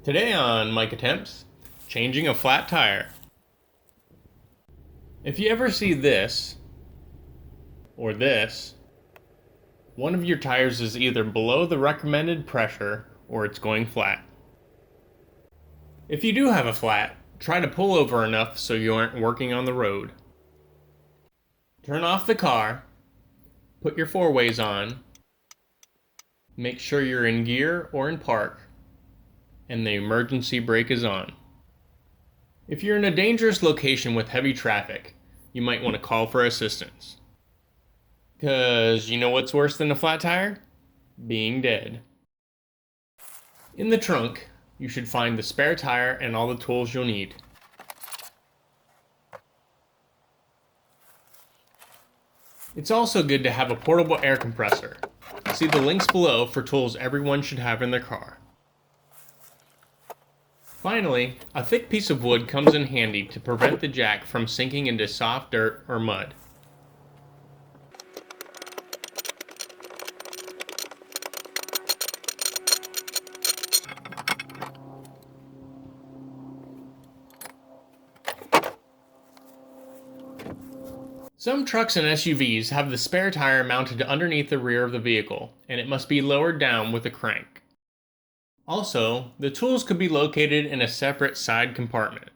Today on Mike Attempts, changing a flat tire. If you ever see this, or this, one of your tires is either below the recommended pressure or it's going flat. If you do have a flat, try to pull over enough so you aren't working on the road. Turn off the car, put your four-ways on, make sure you're in gear or in park, and the emergency brake is on. If you're in a dangerous location with heavy traffic, you might want to call for assistance. Because you know what's worse than a flat tire? Being dead. In the trunk, you should find the spare tire and all the tools you'll need. It's also good to have a portable air compressor. See the links below for tools everyone should have in their car. Finally, a thick piece of wood comes in handy to prevent the jack from sinking into soft dirt or mud. Some trucks and SUVs have the spare tire mounted underneath the rear of the vehicle, and it must be lowered down with a crank. Also, the tools could be located in a separate side compartment.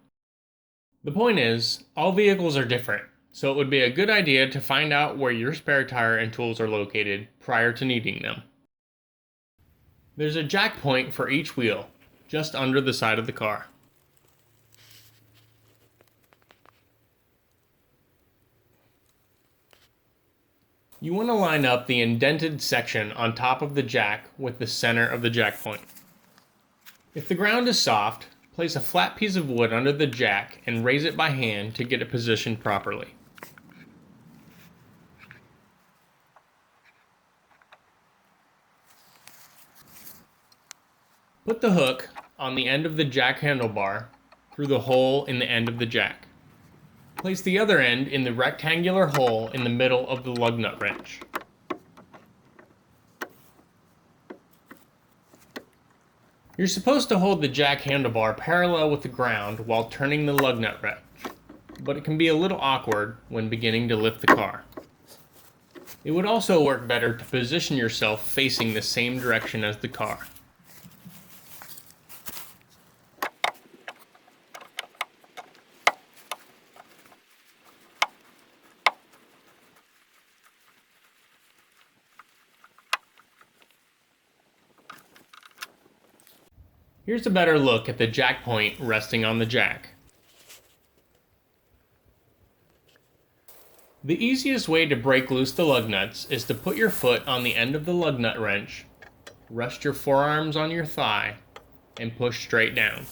The point is, all vehicles are different, so it would be a good idea to find out where your spare tire and tools are located prior to needing them. There's a jack point for each wheel, just under the side of the car. You want to line up the indented section on top of the jack with the center of the jack point. If the ground is soft, place a flat piece of wood under the jack and raise it by hand to get it positioned properly. Put the hook on the end of the jack handlebar through the hole in the end of the jack. Place the other end in the rectangular hole in the middle of the lug nut wrench. You're supposed to hold the jack handlebar parallel with the ground while turning the lug nut wrench, but it can be a little awkward when beginning to lift the car. It would also work better to position yourself facing the same direction as the car. Here's a better look at the jack point resting on the jack. The easiest way to break loose the lug nuts is to put your foot on the end of the lug nut wrench, rest your forearms on your thigh, and push straight down.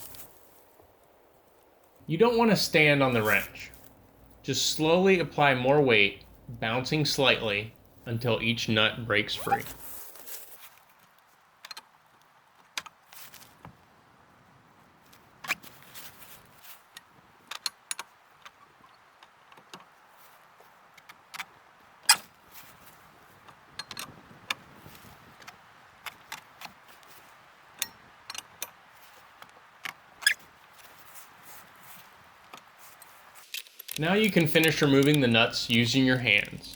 You don't want to stand on the wrench. Just slowly apply more weight, bouncing slightly until each nut breaks free. Now you can finish removing the nuts using your hands.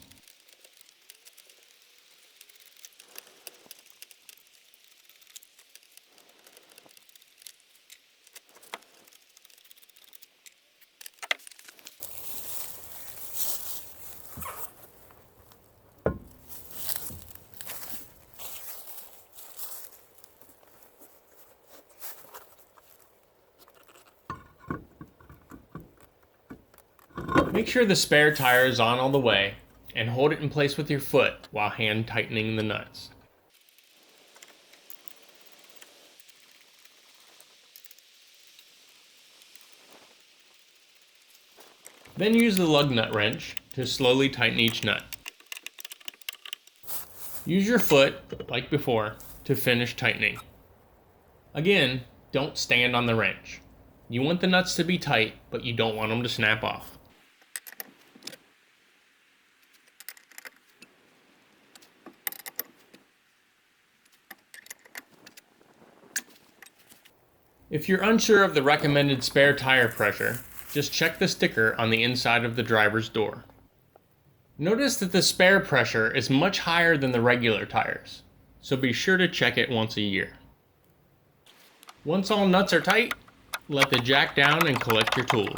Make sure the spare tire is on all the way, and hold it in place with your foot while hand tightening the nuts. Then use the lug nut wrench to slowly tighten each nut. Use your foot, like before, to finish tightening. Again, don't stand on the wrench. You want the nuts to be tight, but you don't want them to snap off. If you're unsure of the recommended spare tire pressure, just check the sticker on the inside of the driver's door. Notice that the spare pressure is much higher than the regular tires, so be sure to check it once a year. Once all nuts are tight, let the jack down and collect your tools.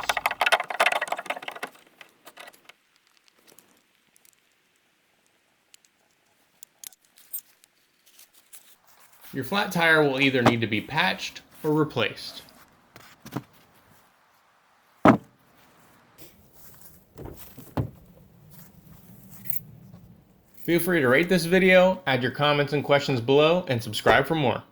Your flat tire will either need to be patched or replaced. Feel free to rate this video, add your comments and questions below, and subscribe for more.